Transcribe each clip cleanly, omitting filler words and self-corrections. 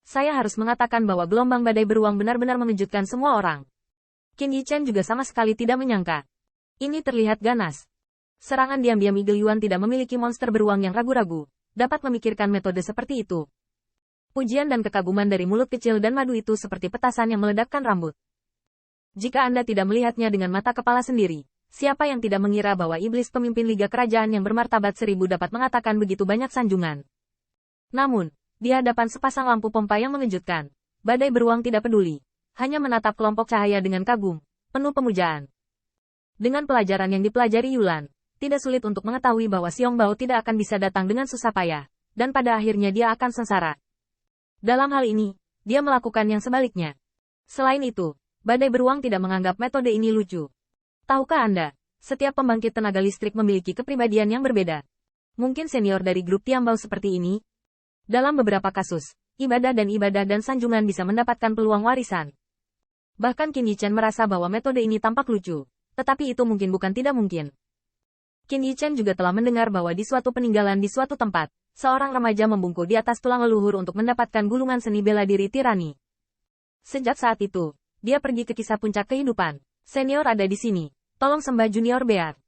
Saya harus mengatakan bahwa gelombang badai beruang benar-benar mengejutkan semua orang. Qin Yichen juga sama sekali tidak menyangka. Ini terlihat ganas. Serangan diam-diam Eagle Yuan tidak memiliki monster beruang yang ragu-ragu, dapat memikirkan metode seperti itu. Pujian dan kekaguman dari mulut kecil dan madu itu seperti petasan yang meledakkan rambut. Jika Anda tidak melihatnya dengan mata kepala sendiri, siapa yang tidak mengira bahwa iblis pemimpin Liga Kerajaan yang bermartabat 1000 dapat mengatakan begitu banyak sanjungan. Namun, di hadapan sepasang lampu pompa yang mengejutkan, badai beruang tidak peduli, hanya menatap kelompok cahaya dengan kagum, penuh pemujaan. Dengan pelajaran yang dipelajari Yulan, tidak sulit untuk mengetahui bahwa Xiong Bao tidak akan bisa datang dengan susah payah, dan pada akhirnya dia akan sengsara. Dalam hal ini, dia melakukan yang sebaliknya. Selain itu, badai beruang tidak menganggap metode ini lucu. Tahukah Anda, setiap pembangkit tenaga listrik memiliki kepribadian yang berbeda. Mungkin senior dari grup Tiambao seperti ini. Dalam beberapa kasus, ibadah dan sanjungan bisa mendapatkan peluang warisan. Bahkan Qin Yichen merasa bahwa metode ini tampak lucu, tetapi itu mungkin bukan tidak mungkin. Qin Yichen juga telah mendengar bahwa di suatu peninggalan di suatu tempat, seorang remaja membungkuk di atas tulang leluhur untuk mendapatkan gulungan seni bela diri tirani. Sejak saat itu, dia pergi ke kisah puncak kehidupan. Senior ada di sini, tolong sembah junior bear.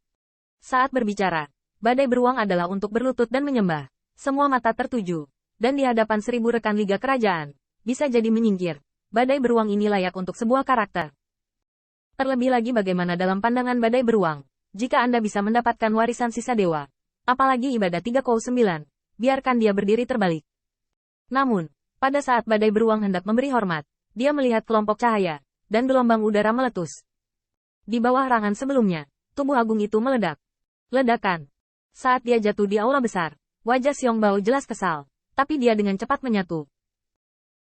Saat berbicara, badai beruang adalah untuk berlutut dan menyembah. Semua mata tertuju. Dan di hadapan 1000 rekan Liga Kerajaan, bisa jadi menyingkir. Badai beruang ini layak untuk sebuah karakter. Terlebih lagi bagaimana dalam pandangan badai beruang, jika Anda bisa mendapatkan warisan sisa dewa. Apalagi ibadah 309, biarkan dia berdiri terbalik. Namun, pada saat badai beruang hendak memberi hormat, dia melihat kelompok cahaya, dan gelombang udara meletus. Di bawah rangan sebelumnya, tubuh agung itu meledak. Ledakan. Saat dia jatuh di aula besar, wajah Xiong Bao jelas kesal. Tapi dia dengan cepat menyatu.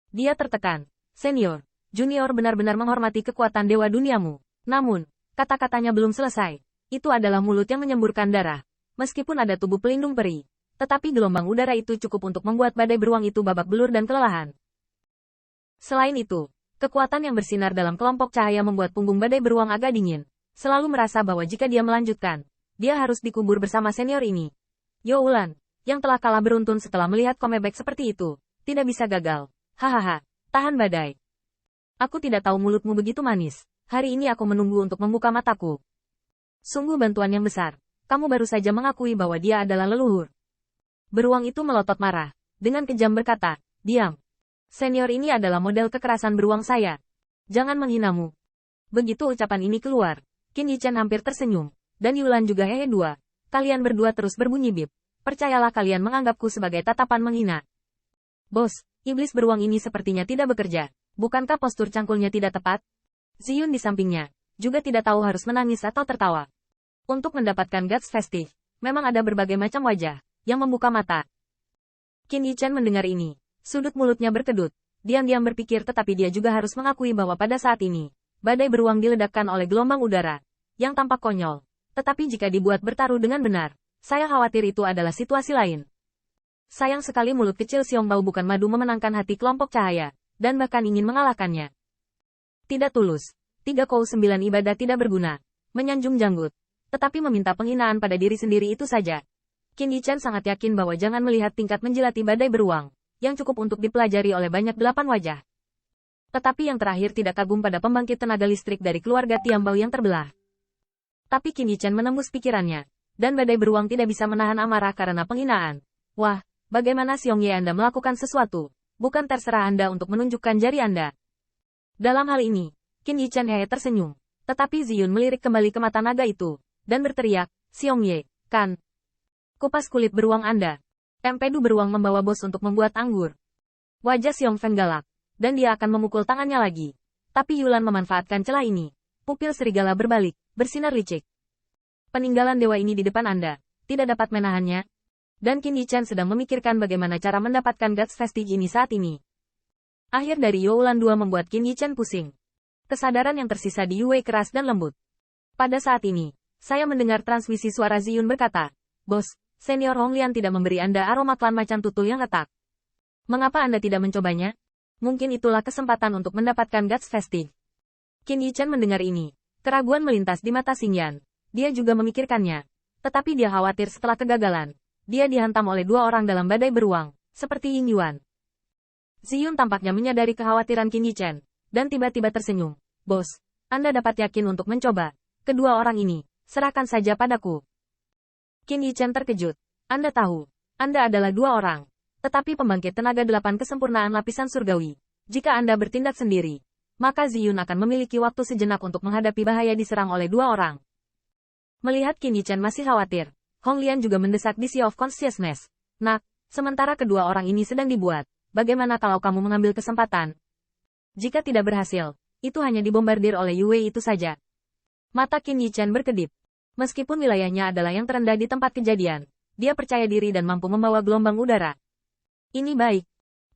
Dia tertekan. Senior, junior benar-benar menghormati kekuatan dewa duniamu. Namun, kata-katanya belum selesai. Itu adalah mulut yang menyemburkan darah. Meskipun ada tubuh pelindung peri. Tetapi gelombang udara itu cukup untuk membuat badai beruang itu babak belur dan kelelahan. Selain itu, kekuatan yang bersinar dalam kelompok cahaya membuat punggung badai beruang agak dingin. Selalu merasa bahwa jika dia melanjutkan, dia harus dikubur bersama senior ini. Youlan, yang telah kalah beruntun setelah melihat comeback seperti itu, tidak bisa gagal. Hahaha, tahan badai. Aku tidak tahu mulutmu begitu manis. Hari ini aku menunggu untuk membuka mataku. Sungguh bantuan yang besar. Kamu baru saja mengakui bahwa dia adalah leluhur. Beruang itu melotot marah. Dengan kejam berkata, diam. Senior ini adalah model kekerasan beruang saya. Jangan menghinamu. Begitu ucapan ini keluar, Qin Yichen hampir tersenyum. Dan Yulan juga hehe dua. Kalian berdua terus berbunyi bip. Percayalah kalian menganggapku sebagai tatapan menghina. Bos, iblis beruang ini sepertinya tidak bekerja. Bukankah postur cangkulnya tidak tepat? Ziyun di sampingnya, juga tidak tahu harus menangis atau tertawa. Untuk mendapatkan guts festive, memang ada berbagai macam wajah, yang membuka mata. Qin Yichen mendengar ini, sudut mulutnya berkedut. Diam-diam berpikir tetapi dia juga harus mengakui bahwa pada saat ini, badai beruang diledakkan oleh gelombang udara, yang tampak konyol. Tetapi jika dibuat bertaruh dengan benar, saya khawatir itu adalah situasi lain. Sayang sekali mulut kecil Xiong Bao bukan madu memenangkan hati kelompok cahaya, dan bahkan ingin mengalahkannya. Tidak tulus, 309 ibadah tidak berguna, menyanjung janggut, tetapi meminta penghinaan pada diri sendiri itu saja. Qin Yichen sangat yakin bahwa jangan melihat tingkat menjilati badai beruang, yang cukup untuk dipelajari oleh banyak 8 wajah. Tetapi yang terakhir tidak kagum pada pembangkit tenaga listrik dari keluarga Tiambao yang terbelah. Tapi Qin Yichen menembus pikirannya. Dan badai beruang tidak bisa menahan amarah karena penghinaan. Wah, bagaimana Xiong Ye Anda melakukan sesuatu? Bukan terserah Anda untuk menunjukkan jari Anda. Dalam hal ini, Qin Yichen hehe tersenyum. Tetapi Ziyun melirik kembali ke mata naga itu, dan berteriak, Xiong Ye, kan? Kupas kulit beruang Anda. Empedu beruang membawa bos untuk membuat anggur. Wajah Xiong Feng galak, dan dia akan memukul tangannya lagi. Tapi Yulan memanfaatkan celah ini. Pupil serigala berbalik, bersinar licik. Peninggalan dewa ini di depan Anda, tidak dapat menahannya. Dan Qin Yichen sedang memikirkan bagaimana cara mendapatkan guts vestige ini saat ini. Akhir dari Youlan 2 membuat Qin Yichen pusing. Kesadaran yang tersisa di Yue keras dan lembut. Pada saat ini, saya mendengar transmisi suara Ziyun berkata, Bos, senior Hong Lian tidak memberi Anda aroma klan macan tutul yang letak. Mengapa Anda tidak mencobanya? Mungkin itulah kesempatan untuk mendapatkan guts vestige. Qin Yichen mendengar ini. Keraguan melintas di mata Xingyan. Dia juga memikirkannya. Tetapi dia khawatir setelah kegagalan. Dia dihantam oleh 2 orang dalam badai beruang, seperti Ying Yuan. Ziyun tampaknya menyadari kekhawatiran Qin Yichen, dan tiba-tiba tersenyum. Bos, Anda dapat yakin untuk mencoba. Kedua orang ini, serahkan saja padaku. Qin Yichen terkejut. Anda tahu, Anda adalah dua orang. Tetapi pembangkit tenaga 8 kesempurnaan lapisan surgawi. Jika Anda bertindak sendiri, maka Ziyun akan memiliki waktu sejenak untuk menghadapi bahaya diserang oleh dua orang. Melihat Qin Yichen masih khawatir, Hong Lian juga mendesak di Sea of Consciousness. Nak, sementara kedua orang ini sedang dibuat, bagaimana kalau kamu mengambil kesempatan? Jika tidak berhasil, itu hanya dibombardir oleh Yue itu saja. Mata Qin Yichen berkedip. Meskipun wilayahnya adalah yang terendah di tempat kejadian, dia percaya diri dan mampu membawa gelombang udara. Ini baik.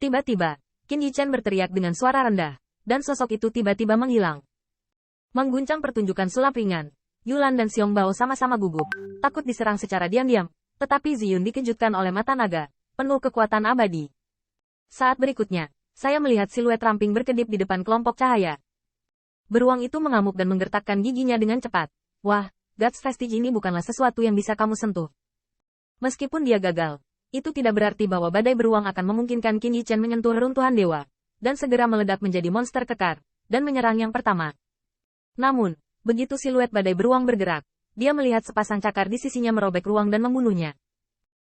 Tiba-tiba, Qin Yichen berteriak dengan suara rendah, dan sosok itu tiba-tiba menghilang. Mengguncang pertunjukan sulap ringan, Yulan dan Xiong Bao sama-sama gugup, takut diserang secara diam-diam, tetapi Ziyun dikejutkan oleh mata naga, penuh kekuatan abadi. Saat berikutnya, saya melihat siluet ramping berkedip di depan kelompok cahaya. Beruang itu mengamuk dan menggertakkan giginya dengan cepat. Wah, Guts Vestige ini bukanlah sesuatu yang bisa kamu sentuh. Meskipun dia gagal, itu tidak berarti bahwa badai beruang akan memungkinkan Qin Yichen menyentuh runtuhan dewa, dan segera meledak menjadi monster kekar, dan menyerang yang pertama. Namun, begitu siluet badai beruang bergerak, dia melihat sepasang cakar di sisinya merobek ruang dan membunuhnya.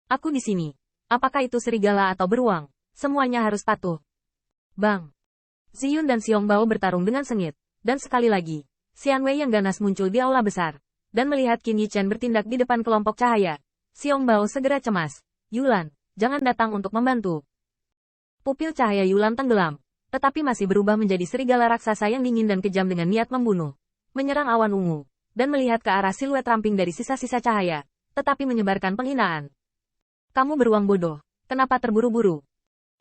Aku di sini. Apakah itu serigala atau beruang? Semuanya harus patuh. Bang! Ziyun dan Xiong Bao bertarung dengan sengit, dan sekali lagi, Xian Wei yang ganas muncul di aula besar, dan melihat Qin Yichen bertindak di depan kelompok cahaya. Xiong Bao segera cemas. Yulan, jangan datang untuk membantu. Pupil cahaya Yulan tenggelam, tetapi masih berubah menjadi serigala raksasa yang dingin dan kejam dengan niat membunuh. Menyerang awan ungu, dan melihat ke arah siluet ramping dari sisa-sisa cahaya, tetapi menyebarkan penghinaan. Kamu beruang bodoh, kenapa terburu-buru?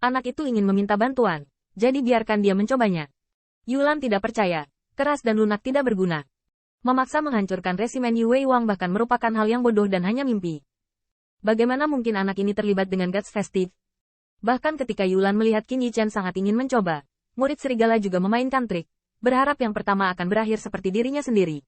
Anak itu ingin meminta bantuan, jadi biarkan dia mencobanya. Yulan tidak percaya, keras dan lunak tidak berguna. Memaksa menghancurkan resimen Yue Wang bahkan merupakan hal yang bodoh dan hanya mimpi. Bagaimana mungkin anak ini terlibat dengan Guts Vestige? Bahkan ketika Yulan melihat Qin Yichen sangat ingin mencoba, murid serigala juga memainkan trik, berharap yang pertama akan berakhir seperti dirinya sendiri.